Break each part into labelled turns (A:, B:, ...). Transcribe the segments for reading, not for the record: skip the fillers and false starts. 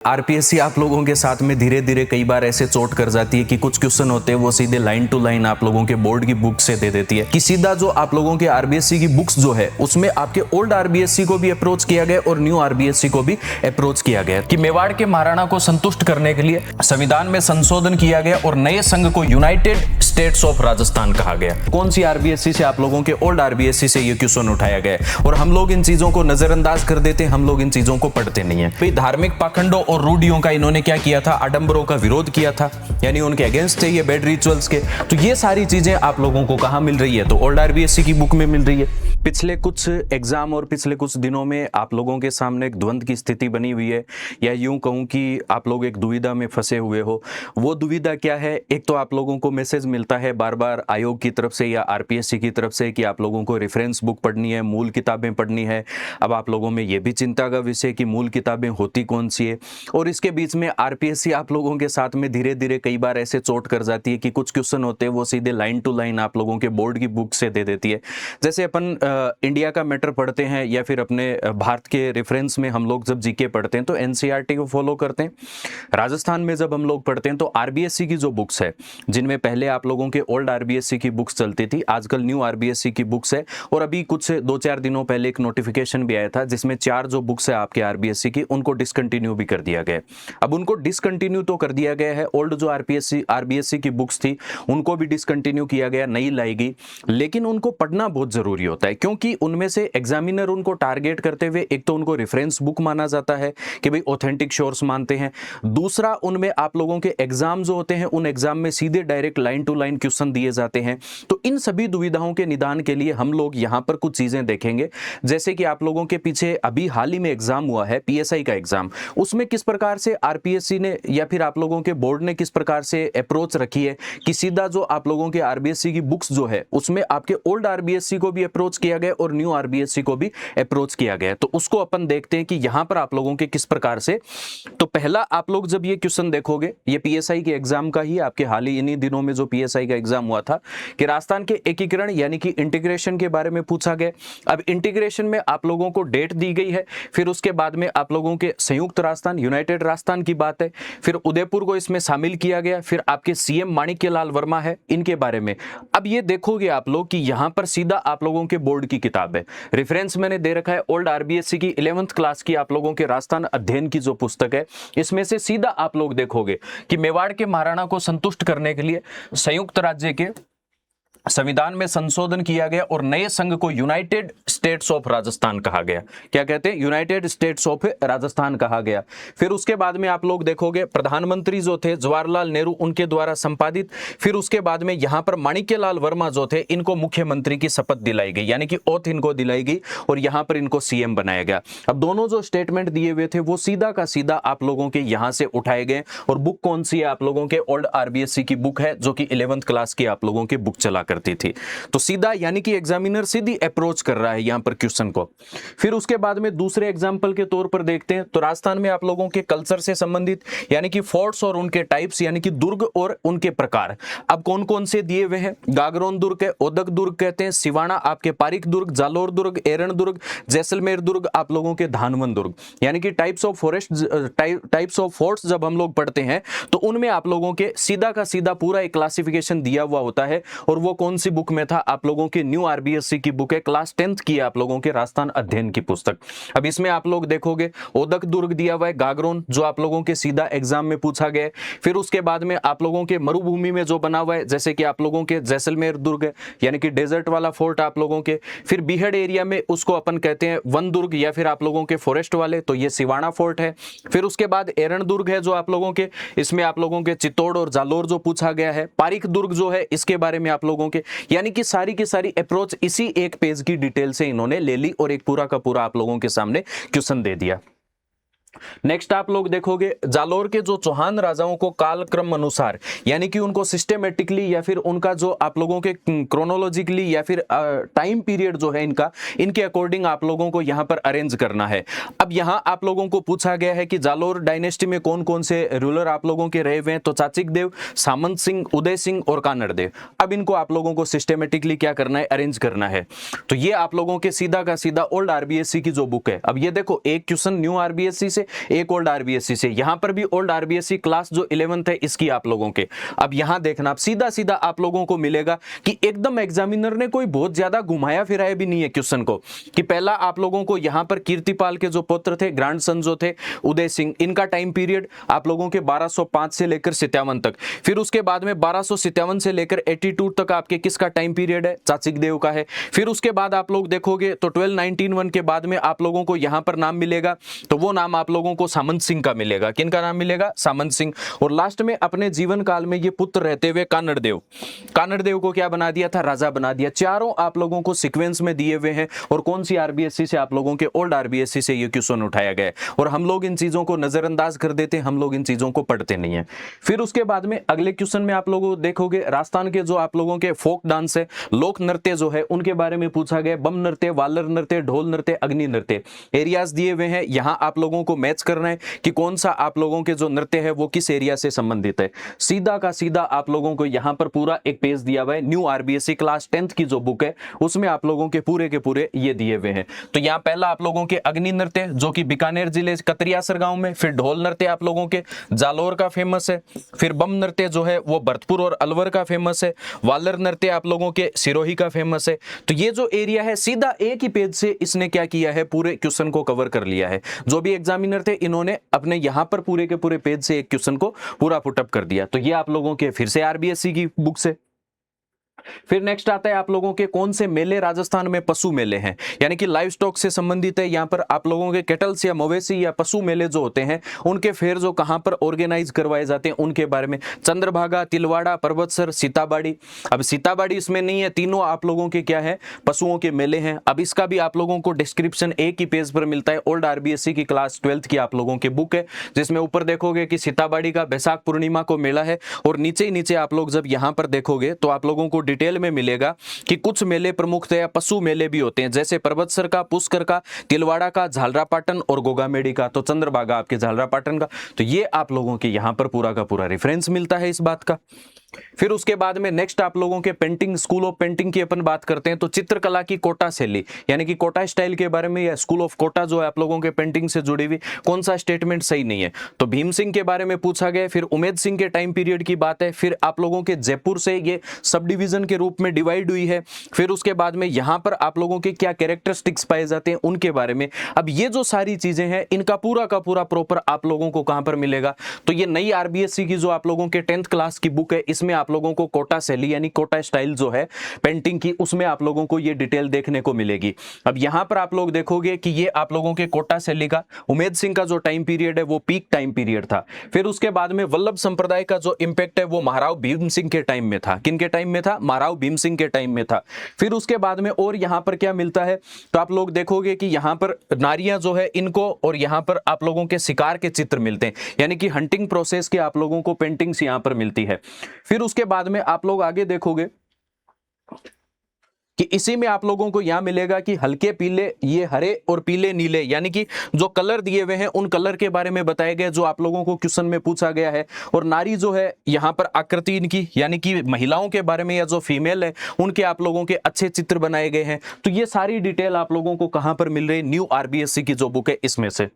A: RPSC आप लोगों के साथ में धीरे धीरे कई बार ऐसे चोट कर जाती है कि कुछ क्वेश्चन होते हैं वो सीधे लाइन टू लाइन आप लोगों के बोर्ड की बुक से दे देती है कि सीधा जो आप लोगों के आरबीएससी की बुक्स जो है उसमें आपके ओल्ड आरबीएससी को भी अप्रोच किया गया और न्यू आरबीएससी को भी अप्रोच किया गया कि मेवाड़ के महाराणा को संतुष्ट करने के लिए संविधान में संशोधन किया गया और नए संघ को यूनाइटेड स्टेट्स ऑफ राजस्थान कहा गया। कौन सी आरबीएससी से? आप लोगों के ओल्ड आरबीएससी से ये क्वेश्चन उठाया गया है और हम लोग इन चीजों को नजरअंदाज कर देते हैं, हम लोग इन चीजों को पढ़ते नहीं है। भाई धार्मिक पाखंडों और रूढ़ियों का इन्होंने क्या किया था? आडंबरों का विरोध किया था, यानी उनके अगेंस्ट है ये बैड रिचुअल्स के। तो ये सारी चीजें आप लोगों को कहां मिल रही है? तो ओल्ड आरबीएससी की बुक में मिल रही है। पिछले कुछ एग्जाम और पिछले कुछ दिनों में आप लोगों के सामने एक द्वंद्व की स्थिति बनी हुई है, या यूं कहूं कि आप लोग एक दुविधा में फंसे हुए हो। वो दुविधा क्या है? एक तो आप लोगों को मैसेज मिलता है बार बार आयोग की तरफ से या आरपीएससी की तरफ से कि आप लोगों को रेफरेंस बुक पढ़नी है, मूल किताबें पढ़नी है। अब आप लोगों में ये भी चिंता का विषय कि मूल किताबें होती कौन सी है, और इसके बीच में आरपीएससी आप लोगों के साथ में धीरे धीरे कई बार ऐसे चोट कर जाती है कि कुछ क्वेश्चन होते हैं वो सीधे लाइन टू लाइन आप लोगों के बोर्ड की बुक से दे देती है। जैसे अपन इंडिया का मैटर पढ़ते हैं या फिर अपने भारत के रेफरेंस में हम लोग जब जीके पढ़ते हैं तो एनसीईआरटी को फॉलो करते हैं। राजस्थान में जब हम लोग पढ़ते हैं तो आरबीएससी की जो बुक्स है, जिनमें पहले आप लोगों के ओल्ड आरबीएससी की बुक्स चलती थी, आजकल न्यू आरबीएससी की बुक्स है। और अभी कुछ 2-4 दिनों पहले एक नोटिफिकेशन भी आया था जिसमें 4 जो बुक्स है आपके आरबीएससी की उनको डिसकंटिन्यू भी कर दिया गया। अब उनको डिसकंटिन्यू तो कर दिया गया है, ओल्ड जो आरबीएससी की बुक्स थी उनको भी डिसकंटिन्यू किया गया, नहीं लाएगी, लेकिन उनको पढ़ना बहुत जरूरी होता है क्योंकि उनमें से एग्जामिनर उनको टारगेट करते हुए एक तो उनको रेफरेंस बुक माना जाता है कि भाई ऑथेंटिक सोर्स मानते हैं। दूसरा, उनमें आप लोगों के एग्जाम जो होते हैं उन एग्जाम में सीधे direct line to line question दिए जाते हैं। तो इन सभी दुविधाओं के निदान के लिए हम लोग यहां पर कुछ चीजें देखेंगे, जैसे कि आप लोगों के पीछे अभी हाल ही में एग्जाम हुआ है पीएसआई का एग्जाम, उसमें किस प्रकार से आरपीएससी ने या फिर आप लोगों के बोर्ड ने किस प्रकार से अप्रोच रखी है कि सीधा जो आप लोगों के आरबीएससी की बुक्स जो है उसमें आपके ओल्ड आरबीएससी को भी अप्रोच किया गया और न्यू आरबीएससी को भी अप्रोच किया गया। तो उसको अपन देखते हैं कि यहां पर आप लोगों के किस प्रकार से। तो पहला, आप लोग जब ये क्वेश्चन देखोगे, ये पीएसआई के एग्जाम का ही, आपके हाल ही इन्हीं दिनों में जो पीएसआई का एग्जाम हुआ था कि राजस्थान के एकीकरण यानी कि इंटीग्रेशन के बारे में पूछा गया। अब इंटीग्रेशन में आप लोगों को डेट दी गई है, फिर उसके बाद में आप लोगों के संयुक्त राजस्थान, यूनाइटेड राजस्थान की बात है, फिर उदयपुर को इसमें शामिल किया गया, फिर आपके सीएम माणिक्यलाल वर्मा है, इनके बारे में। अब ये देखोगे आप लोग कि यहां पर सीधा आप लोगों के बोर्ड की किताब है, रेफरेंस मैंने दे रखा है ओल्ड आरबीएससी की 11th क्लास की आप लोगों के राजस्थान अध्ययन की जो पुस्तक है, इसमें से सीधा आप लोग देखोगे कि मेवाड़ के महाराणा को संतुष्ट करने के लिए संयुक्त राज्य के संविधान में संशोधन किया गया और नए संघ को यूनाइटेड स्टेट्स ऑफ राजस्थान कहा गया। क्या कहते हैं? यूनाइटेड स्टेट्स ऑफ राजस्थान कहा गया। फिर उसके बाद में आप लोग देखोगे प्रधानमंत्री जो थे जवाहरलाल नेहरू, उनके द्वारा संपादित। फिर उसके बाद में यहां पर माणिक्यलाल वर्मा जो थे, इनको मुख्यमंत्री की शपथ दिलाई गई, यानी कि ओथ इनको दिलाई गई और यहां पर इनको सीएम बनाया गया। अब दोनों जो स्टेटमेंट दिए हुए थे वो सीधा का सीधा आप लोगों के यहां से उठाए गए। और बुक कौन सी है? आप लोगों के ओल्ड आरबीएससी की बुक है, जो कि 11th क्लास की आप लोगों के बुक चला करती थी। तो सीधा, यानी कि एग्जामिनर सीधी अप्रोच कर रहा है यहां पर क्वेश्चन को। फिर उसके बाद में दूसरे एग्जांपल के तौर पर देखते हैं तो राजस्थान में आप लोगों के कल्चर से संबंधित, यानी कि फोर्ट्स और उनके टाइप्स, यानी कि दुर्ग और उनके प्रकार। अब कौन कौन से दिए हुए हैं? गागरोन दुर्ग है, ओदक दुर्ग कहते हैं, सिवाना आपके पारिक दुर्ग, जालोर दुर्ग, एरन दुर्ग, जैसलमेर दुर्ग, आप लोगों के धानवन दुर्ग। यानी कि types of forest, types of forts जब हम लोग पढ़ते हैं तो उनमें आप लोगों के सीधा का सीधा पूरा एक क्लासिफिकेशन दिया हुआ होता है। और वो कौन सी बुक में था? आप लोगों की न्यू आरबीएससी की बुक है, क्लास 10th की आप लोगों के राजस्थान अध्ययन की पुस्तक। अब इसमें आप लोग देखोगे ओदक दुर्ग दिया हुआ है, गागरोन जो आप लोगों के सीधा एग्जाम में पूछा गया है। फिर उसके बाद में आप लोगों के मरुभूमि में जो बना हुआ है, जैसे कि आप लोगों के जैसलमेर दुर्ग है, यानी कि डेजर्ट वाला फोर्ट आप लोगों के। फिर बीहड़ एरिया में उसको अपन कहते हैं वन दुर्ग या फिर आप लोगों के फॉरेस्ट वाले, तो ये सिवाना फोर्ट है। फिर उसके बाद एरन दुर्ग है जो आप लोगों के, इसमें आप लोगों के चित्तौड़ और जालोर जो पूछा गया है। पारिक दुर्ग जो है, इसके बारे में आप लोगों के, यानी कि सारी की सारी अप्रोच इसी एक पेज की डिटेल से इन्होंने ले ली और एक पूरा का पूरा आप लोगों के सामने क्वेश्चन दे दिया। नेक्स्ट आप लोग देखोगे जालोर के जो चौहान राजाओं को कालक्रम अनुसार, यानी कि उनको सिस्टेमेटिकली या फिर उनका जो आप लोगों के क्रोनोलॉजिकली या फिर टाइम पीरियड जो है इनका, इनके अकॉर्डिंग आप लोगों को यहां पर अरेंज करना है। अब यहां आप लोगों को पूछा गया है कि जालोर डायनेस्टी में कौन कौन से रूलर आप लोगों के रहे हुए हैं, तो चाचिक देव, सामंत सिंह, उदय सिंह और कानड़ देव। अब इनको आप लोगों को सिस्टेमेटिकली क्या करना है, अरेंज करना है। तो ये आप लोगों के सीधा का सीधा ओल्ड आरबीएससी की जो बुक है। अब ये देखो, एक क्वेश्चन न्यू आरबीएससी से एक ओल्ड आरबीएससी से, यहां पर भी ओल्ड आरबीएससी क्लास जो 11th है इसकी आप लोगों के। अब यहां देखना, आप सीधा सीधा आप लोगों को मिलेगा कि एकदम एग्जामिनर ने कोई बहुत ज्यादा घुमाया फिराया भी नहीं है क्वेश्चन को, कि पहला आप लोगों को यहां पर कीर्तिपाल के जो पुत्र थे, ग्रैंडसन जो थे उदय सिंह, इनका टाइम पीरियड आप लोगों के 1205 से लेकर 57 तक। फिर उसके बाद में 1257 से लेकर 82 तक आपके किसका टाइम पीरियड है, चाचिक देव का है। फिर उसके बाद आप लोग देखोगे तो 1291 के बाद में आप लोगों को यहां पर नाम मिलेगा, तो वो नाम आप लोगों को सामंत सिंह का मिलेगा। किनका नाम मिलेगा, सामंत सिंह। और लास्ट में अपने जीवन काल में ये पुत्र रहते हुए कानड़ देव को क्या बना दिया था, राजा बना दिया। चारों आप लोगों को सीक्वेंस में दिए हुए हैं, और कौन सी आरबीएससी से, आप लोगों के ओल्ड आरबीएससी से ये क्वेश्चन उठाया गया है। और हम लोग इन चीजों को नजरअंदाज कर देते हैं, हम लोग इन चीजों को पढ़ते नहीं है। फिर उसके बाद में अगले क्वेश्चन में आप लोगों देखोगे राजस्थान के जो आप लोगों के फोक डांस है, लोक नृत्य जो है, उनके बारे में पूछा गया। बम नृत्य, वालर नृत्य, ढोल नृत्य, अग्नि नृत्य, एरियाज दिए हुए हैं। यहां आप लोगों को मैच करना है कि कौन सा आप लोगों के जो नृत्य है वो किस एरिया से संबंधित है। सीधा का सीधा आप लोगों को यहां पर पूरा एक पेज दिया हुआ है। न्यू आरबीएससी क्लास 10th की जो बुक है उसमें आप लोगों के पूरे ये दिए हुए हैं। तो यहां पहला आप लोगों के अग्नि नृत्य जो कि बीकानेर जिले कतरियासर गांव में, फिर ढोल नृत्य आप लोगों के जालोर का फेमस है, फिर बम नृत्य जो है वो भरतपुर और अलवर का फेमस है, वालर नृत्य आप लोगों के सिरोही का फेमस है। तो ये जो एरिया है सीधा एक ही पेज से इसने क्या किया है, पूरे क्वेश्चन को कवर कर लिया है। जो भी एग्जामिनर थे इन्होंने अपने यहां पर पूरे के पूरे पेज से एक क्वेश्चन को पूरा पुटअप कर दिया। तो ये आप लोगों के फिर से आरबीएससी की बुक से। फिर नेक्स्ट आता है आप लोगों के कौन से मेले राजस्थान में पशु मेले हैं, यानी कि लाइव स्टॉक से संबंधित है। यहां पर आप लोगों के केटल्स या मवेशी या पशु मेले जो होते हैं उनके फेयर जो कहां पर ऑर्गेनाइज करवाए जाते हैं उनके बारे में। चंद्रभागा, तिलवाड़ा, पर्वतसर, सीताबाड़ी। अब सीताबाड़ी इसमें नहीं है, तीनों आप लोगों के क्या है, पशुओं के मेले हैं। अब इसका भी आप लोगों को डिस्क्रिप्शन एक ही पेज पर मिलता है। ओल्ड आरबीएससी की क्लास 12th की आप लोगों की बुक है, जिसमें ऊपर देखोगे कि सीताबाड़ी का बैसाख पूर्णिमा को मेला है, और नीचे ही नीचे आप लोग जब यहां पर देखोगे तो आप लोगों को डिटेल में मिलेगा कि कुछ मेले प्रमुखतया पशु मेले भी होते हैं, जैसे पर्वतसर का, पुष्कर का, तिलवाड़ा का, झालरापाटन और गोगामेडी का, तो चंद्रभागा आपके झालरापाटन का। तो ये आप लोगों के यहां पर पूरा का पूरा रेफरेंस मिलता है इस बात का। फिर उसके बाद में नेक्स्ट आप लोगों के पेंटिंग, स्कूल ऑफ पेंटिंग की अपन बात करते हैं तो चित्रकला की कोटा शैली यानी कि कोटा स्टाइल के बारे में, या स्कूल ऑफ कोटा जो है आप लोगों के पेंटिंग से जुड़ी हुई, कौन सा स्टेटमेंट सही नहीं है। तो भीम सिंह के बारे में पूछा गया, फिर उमेद सिंह के टाइम पीरियड की बात है, फिर आप लोगों के जयपुर से ये सब डिवीजन के रूप में डिवाइड हुई है, फिर उसके बाद में यहां पर आप लोगों के क्या कैरेक्टरिस्टिक्स पाए जाते हैं उनके बारे में। अब ये जो सारी चीजें हैं इनका पूरा का पूरा प्रॉपर आप लोगों को कहां पर मिलेगा, तो ये नई आरबीएससी की जो आप लोगों के 10th क्लास की बुक है इसमें आप लोगों को कोटा शैली यानी कोटा स्टाइल जो है पेंटिंग की, उसमें आप लोगों को ये डिटेल देखने को मिलेगी। अब यहां पर आप लोग देखोगे कि ये आप लोगों के कोटा शैली का उमेद सिंह का जो टाइम पीरियड है वो पीक टाइम पीरियड था। फिर उसके बाद में वल्लभ संप्रदाय का जो इंपैक्ट है वो महाराव भीम सिंह के टाइम में था। किन के टाइम में था, महाराव भीम सिंह के टाइम में था। फिर उसके बाद में और यहां पर क्या मिलता है, तो आप लोग देखोगे कि यहां पर नारियां जो है इनको, और यहां पर आप लोगों के शिकार के चित्र मिलते हैं, यानी कि हंटिंग प्रोसेस के आप लोगों को पेंटिंग्स यहां पर मिलती है। फिर उसके बाद में आप लोग आगे देखोगे कि इसी में आप लोगों को यहां मिलेगा कि हल्के पीले, ये हरे और पीले नीले, यानी कि जो कलर दिए हुए हैं उन कलर के बारे में बताया गया जो आप लोगों को क्वेश्चन में पूछा गया है। और नारी जो है यहां पर आकृति इनकी, यानी कि महिलाओं के बारे में या जो फीमेल है उनके आप लोगों के अच्छे चित्र बनाए गए हैं। तो ये सारी डिटेल आप लोगों को कहां पर मिल रही है, न्यू आरबीएससी की जो बुक है इसमें से।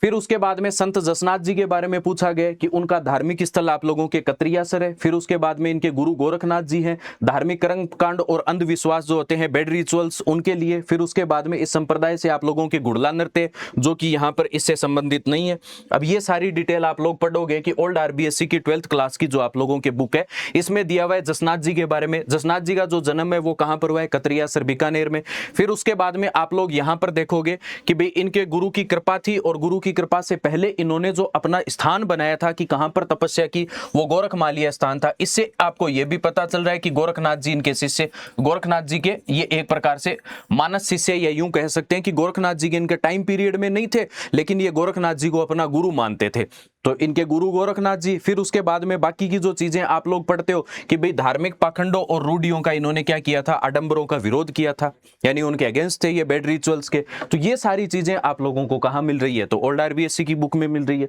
A: फिर उसके बाद में संत जसनाथ जी के बारे में पूछा गया कि उनका धार्मिक स्थल आप लोगों के कतरियासर है। फिर उसके बाद में इनके गुरु गोरखनाथ जी हैं, धार्मिक कर्म कांड और अंधविश्वास जो होते हैं, बेड रिचुअल्स, उनके लिए। फिर उसके बाद में इस संप्रदाय से आप लोगों के गुड़ला नृत्य जो कि यहाँ पर इससे संबंधित नहीं है। अब ये सारी डिटेल आप लोग पढ़ोगे कि ओल्ड आरबीएससी की 12th क्लास की जो आप लोगों के बुक है इसमें दिया हुआ है जसनाथ जी के बारे में। जसनाथ जी का जो जन्म है वो कहाँ पर हुआ है, कतरियासर बीकानेर में। फिर उसके बाद में आप लोग यहाँ पर देखोगे कि भाई इनके गुरु की कृपा थी, और गुरु की कृपा से पहले इन्होंने जो अपना स्थान बनाया था कि कहां पर तपस्या की, वो गोरखमालिया स्थान था। इससे आपको यह भी पता चल रहा है कि गोरखनाथ जी इनके शिष्य, गोरखनाथ जी के ये एक प्रकार से मानस शिष्य, या यूं कह सकते हैं कि गोरखनाथ जी के इनके टाइम पीरियड में नहीं थे, लेकिन ये गोरखनाथ जी को अपना गुरु मानते थे। तो इनके गुरु गोरखनाथ जी। फिर उसके बाद में बाकी की जो चीजें आप लोग पढ़ते हो कि भाई धार्मिक पाखंडों और रूढ़ियों का इन्होंने क्या किया था, आडंबरों का विरोध किया था, यानी उनके अगेंस्ट थे ये बेड रिचुअल्स के। तो ये सारी चीजें आप लोगों को कहां मिल रही है, तो ओल्ड आरबीएससी की बुक में मिल रही है।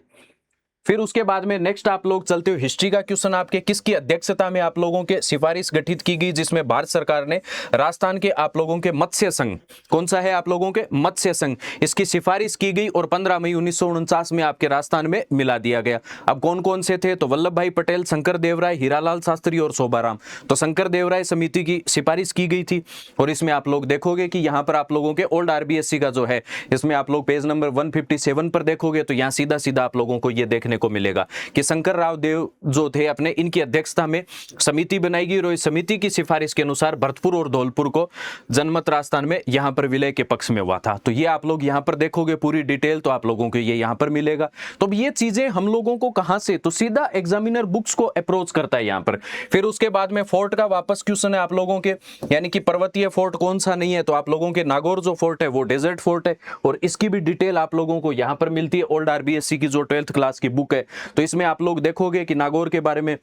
A: फिर उसके बाद में नेक्स्ट आप लोग चलते हो हिस्ट्री का क्वेश्चन आपके किसकी अध्यक्षता में आप लोगों के सिफारिश गठित की गई, जिसमें भारत सरकार ने राजस्थान के आप लोगों के मत्स्य संघ, कौन सा है आप लोगों के मत्स्य संघ, इसकी सिफारिश की गई और 15 मई 1949 में आपके राजस्थान में मिला दिया गया। अब कौन कौन से थे, तो वल्लभ भाई पटेल, शंकर देवराय, हीरालाल शास्त्री और शोभाराम। तो शंकर देवराय समिति की सिफारिश की गई थी और इसमें आप लोग देखोगे कि यहाँ पर आप लोगों के ओल्ड आरबीएससी का जो है, इसमें आप लोग पेज नंबर 157 पर देखोगे तो यहाँ सीधा सीधा आप लोगों को ये देखने को मिलेगा कि शंकर राव देव जो थे अपने, इनकी अध्यक्षता में समिति बनाई गई और इस समिति की सिफारिश के अनुसार भरतपुर और धौलपुर को जनमत राजस्थान में यहां पर विलय के पक्ष में हुआ था। तो ये आप लोग यहां पर देखोगे पूरी डिटेल तो आप लोगों को ये यहां पर मिलेगा। तो ये चीजें हम लोगों को कहां से, तो सीधा एग्जामिनर बुक्स को अप्रोच करता है यहां पर। फिर उसके बाद में फोर्ट का वापस क्वेश्चन है आप लोगों के, यानी कि पर्वतीय फोर्ट कौन सा नहीं है, तो आप लोगों के नागौर जो फोर्ट है वो डेजर्ट फोर्ट है और इसकी भी डिटेल आप लोगों को यहां पर मिलती है ओल्ड आरबीएससी की जो 12th क्लास की बुक है। तो इसमें आप लोग देखोगे कि नागौर के बारे में,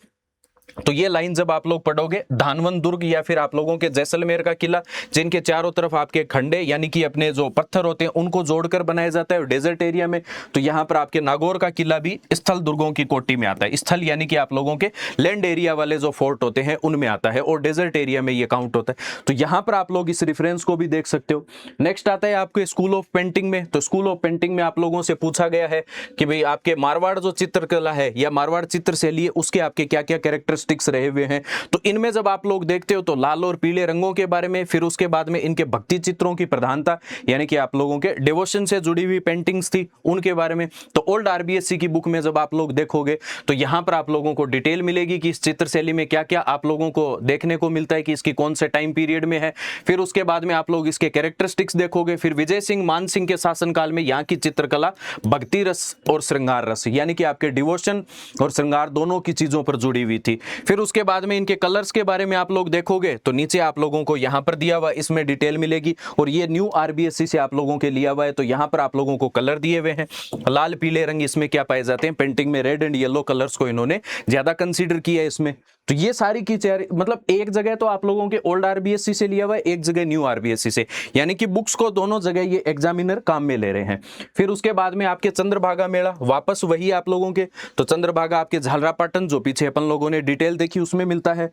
A: तो ये लाइन जब आप लोग पढ़ोगे, धानवन दुर्ग या फिर आप लोगों के जैसलमेर का किला, जिनके चारों तरफ आपके खंडे यानी कि अपने जो पत्थर होते हैं उनको जोड़कर बनाया जाता है डेजर्ट एरिया में, तो यहाँ पर आपके नागौर का किला भी स्थल दुर्गों की कोटि में आता है। स्थल यानी कि आप लोगों के लैंड एरिया वाले जो फोर्ट होते हैं उनमें आता है और डेजर्ट एरिया में ये काउंट होता है। तो यहाँ पर आप लोग इस रेफरेंस को भी देख सकते हो। नेक्स्ट आता है आपके स्कूल ऑफ पेंटिंग में, तो स्कूल ऑफ पेंटिंग में आप लोगों से पूछा गया है कि भाई आपके मारवाड़ जो चित्रकला है या मारवाड़ चित्र शैली है उसके आपके क्या क्या कैरेक्टरिस्टिक्स रहे हुए हैं। तो इनमें जब आप लोग देखते हो तो लाल और पीले रंगों के बारे में, फिर उसके बाद में इनके भक्ति चित्रों की प्रधानता यानी कि आप लोगों के डिवोशन से जुड़ी हुई पेंटिंग्स थी उनके बारे में। तो ओल्ड आरबीएससी की बुक में जब आप लोग देखोगे तो यहां पर आप लोगों को डिटेल मिलेगी कि इस चित्र शैली में क्या क्या आप लोगों को देखने को मिलता है कि इसकी कौन से टाइम पीरियड में है। फिर उसके बाद में आप लोग इसके कैरेक्टरिस्टिक्स देखोगे। फिर विजय सिंह मान सिंह के शासनकाल में यहाँ की चित्रकला भक्ति रस और श्रृंगार रस यानी कि आपके डिवोशन और श्रृंगार दोनों की चीजों पर जुड़ी हुई थी। फिर उसके बाद में इनके कलर्स के बारे में आप लोग देखोगे तो नीचे आप लोगों को यहां पर दिया हुआ इसमें डिटेल मिलेगी और ये न्यू आरबीएससी से आप लोगों के लिया हुआ है। तो यहां पर आप लोगों को कलर दिए हुए हैं, लाल पीले रंग इसमें क्या पाए जाते हैं, पेंटिंग में रेड एंड येलो कलर्स को इन्होंने ज्यादा कंसीडर किया है इसमें। तो ये सारी की मतलब एक जगह तो आप लोगों के ओल्ड आरबीएससी से लिया हुआ है, एक जगह न्यू आरबीएससी से, यानी कि बुक्स को दोनों जगह ये एग्जामिनर काम में ले रहे हैं। फिर उसके बाद में आपके चंद्रभागा मेला वापस वही आप लोगों के, तो चंद्रभागा आपके झालरापाटन जो पीछे अपन लोगों ने डिटेल देखी उसमें मिलता है।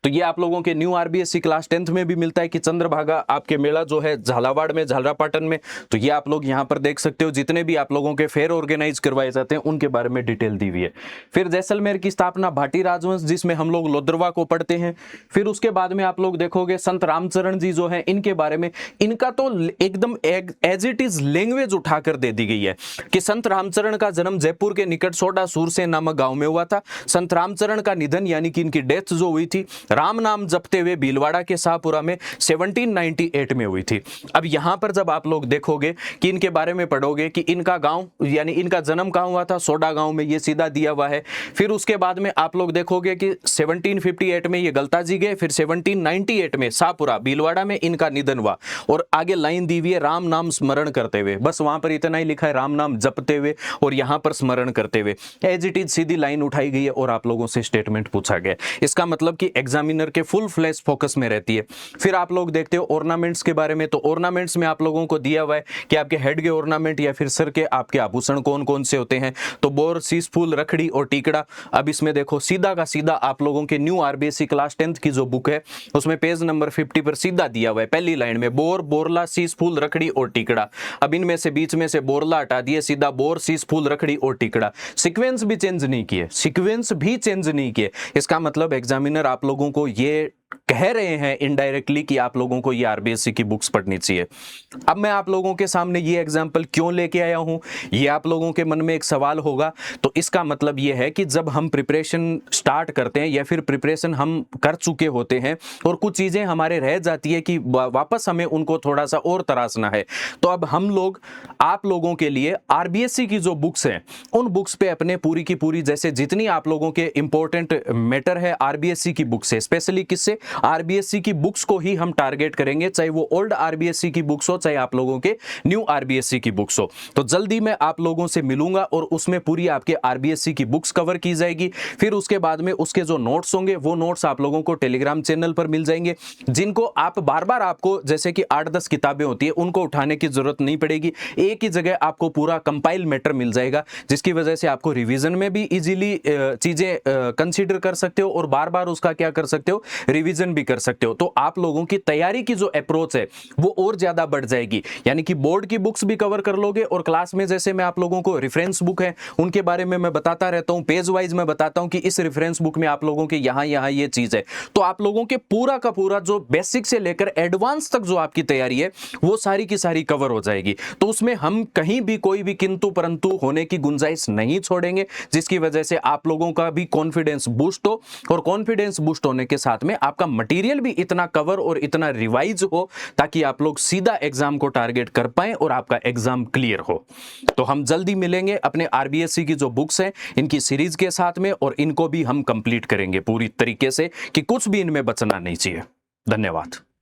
A: तो ये आप लोगों के न्यू आरबीएससी क्लास 10th में भी मिलता है कि चंद्रभागा आपके मेला जो है झालावाड़ में, झालरापाटन में। तो ये आप लोग यहाँ पर देख सकते हो जितने भी आप लोगों के फेयर ऑर्गेनाइज करवाए जाते हैं उनके बारे में डिटेल दी हुई है। फिर जैसलमेर की स्थापना भाटी राजवंश जिसमें हम लोग लोद्रवा को पढ़ते हैं। फिर उसके बाद में आप लोग देखोगे संत रामचरण जी जो है इनके बारे में, इनका तो एकदम एज इट इज लैंग्वेज उठाकर दे दी गई है कि संत रामचरण का जन्म जयपुर के निकट सोडा सूरसेन नामक गांव में हुआ था। संत रामचरण का निधन यानी कि इनकी डेथ जो हुई थी राम नाम जपते हुए भीलवाड़ा के शाहपुरा में 1798 में हुई थी। अब यहां पर जब आप लोग देखोगे कि इनके बारे में पढ़ोगे कि इनका गांव यानी इनका जन्म कहां हुआ था, सोडा गांव में, ये सीधा दिया हुआ है। फिर उसके बाद में आप लोग देखोगे कि 1758 में ये गलताजी गए, फिर 1798 में शाहपुरा भीलवाड़ा में इनका निधन हुआ और आगे लाइन दी हुई है राम नाम स्मरण करते हुए, बस वहां पर इतना ही लिखा है राम नाम जपते हुए और यहां पर स्मरण करते हुए, एज इट इज सीधी लाइन उठाई गई है और आप लोगों से स्टेटमेंट पूछा गया। इसका मतलब कि एग्जामिनर के फुल फ्लैश फोकस में रहती है। फिर आप लोग देखते हो ऑर्नामेंट्स के बारे में, तो ऑर्नामेंट्स में आप लोगों को दिया हुआ है कि आपके हेड के ऑर्नामेंट या फिर सर के आपके आभूषण कौन कौन से होते हैं, तो बोर, शीश फूल, रखड़ी और टीकड़ा। अब इसमें देखो सीधा का सीधा आप लोगों के न्यू आरबीएससी क्लास 10th की जो बुक है उसमें पेज नंबर 50 पर सीधा दिया हुआ है पहली लाइन में बोर, बोरला, शीश फूल, रखड़ी और टीकड़ा। अब इनमें से बीच में से बोरला हटा दिए, सीधा बोर, शीश फूल, रखड़ी और टीकड़ा। सीक्वेंस भी चेंज नहीं किए, सीक्वेंस भी चेंज नहीं किए। इसका मतलब एग्जामिनर आप लोगों को ये कह रहे हैं इनडायरेक्टली कि आप लोगों को ये आरबीएससी की बुक्स पढ़नी चाहिए। अब मैं आप लोगों के सामने ये एग्जांपल क्यों लेके आया हूं, ये आप लोगों के मन में एक सवाल होगा। तो इसका मतलब ये है कि जब हम प्रिपरेशन स्टार्ट करते हैं या फिर प्रिपरेशन हम कर चुके होते हैं और कुछ चीजें हमारे रह जाती है कि वापस हमें उनको थोड़ा सा और तराशना है, तो अब हम लोग आप लोगों के लिए आरबीएससी की जो बुक्स हैं उन बुक्स पे अपने पूरी की पूरी, जैसे जितनी आप लोगों के इंपॉर्टेंट मैटर है आरबीएससी की बुक्स है, स्पेशली किससे, आरबीएससी की बुक्स को ही हम टारगेट करेंगे, चाहे वो ओल्ड आरबीएससी की बुक्स हो, चाहे आप लोगों के न्यू आरबीएससी की बुक्स हो। तो जल्दी मैं आप लोगों से मिलूंगा और उसमें पूरी आपके आरबीएससी की बुक्स कवर की जाएगी। फिर उसके बाद में उसके जो नोट्स होंगे वो नोट्स आप लोगों को टेलीग्राम चैनल पर मिल जाएंगे, जिनको आप बार बार, आपको जैसे कि 8-10 किताबें होती है उनको उठाने की जरूरत नहीं पड़ेगी, एक ही जगह आपको पूरा कंपाइल मैटर मिल जाएगा, जिसकी वजह से आपको रिवीजन में भी इजीली चीजें कंसीडर कर सकते हो और बार बार उसका क्या कर सकते हो, रिवीजन भी कर सकते हो। तो आप लोगों की तैयारी की जो अप्रोच है वो और ज्यादा बढ़ जाएगी, यानी कि बोर्ड की बुक्स भी कवर कर लोगे और क्लास में जैसे मैं आप लोगों को रेफरेंस बुक है उनके बारे में मैं बताता रहता हूं, पेज वाइज मैं बताता हूं कि इस रेफरेंस बुक में आप लोगों के यहां यहां ये चीज है, तो आप लोगों के पूरा का पूरा जो बेसिक से लेकर एडवांस तक जो आपकी तैयारी है वो सारी की सारी कवर हो जाएगी। तो उसमें हम कहीं भी कोई भी किंतु परंतु होने की गुंजाइश नहीं छोड़ेंगे, जिसकी वजह से आप लोगों का भी कॉन्फिडेंस बूस्ट हो, और कॉन्फिडेंस बूस्ट होने के साथ में आपका मटेरियल भी इतना कवर और इतना रिवाइज हो ताकि आप लोग सीधा एग्जाम को टारगेट कर पाए और आपका एग्जाम क्लियर हो। तो हम जल्दी मिलेंगे अपने आरबीएससी की जो बुक्स हैं इनकी सीरीज के साथ में, और इनको भी हम कंप्लीट करेंगे पूरी तरीके से कि कुछ भी इनमें बचना नहीं चाहिए। धन्यवाद।